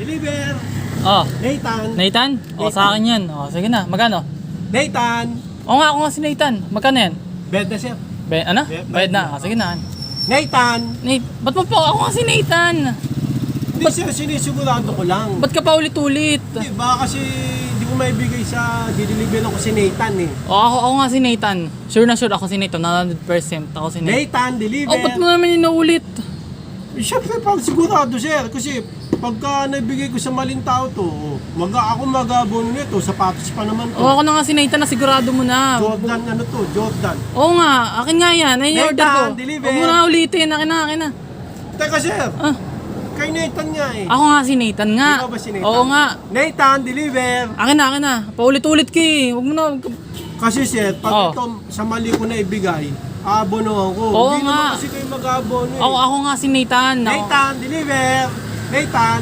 deliver. Oh, Nathan. Nathan? O, sa akin yan. O, sige na. Magkano? Nathan. O nga, ako nga si Nathan. Magkano yan? Bed na sir. Ano? Bayad Bayad na. na. O, sige na. Nathan. Nate, ba't mo po? Ako nga si Nathan. Hindi sir, sinisigurado ko lang. Ba't ka pa ulit-ulit? Hindi, baka kasi hindi ko maibigay sa dideliver ako si Nathan eh. O, ako nga si Nathan. Sure na sure ako si Nathan. 100% ako si Nathan. Nathan, deliver. O, ba't mo naman inuulit? Siyempre, pag sigurado sir, kasi pagka naibigay ko sa maling tao to, ako mag-abono nito, sapatos pa naman to. O, ako na nga si Nathan na sigurado mo na. Jordan, ano to, Jordan. Oo nga, akin nga yan. Ayun yung order ko. Nathan, deliver. Huwag mo na ulitin. Akin na. Teka sir, Ah, kay Nathan nga eh. ako nga si Nathan nga. Ikaw ba si Nathan? Oo nga. Nathan, deliver. Akin na. Paulit-ulit ka eh. Huwag mo na. Kasi sir, pag Oh. ito sa mali ko na ibigay, aabono ako. Oo Hindi nga. naman kasi kayo mag-aabono eh. Ako nga si Nathan. Nathan, deliver. Nathan,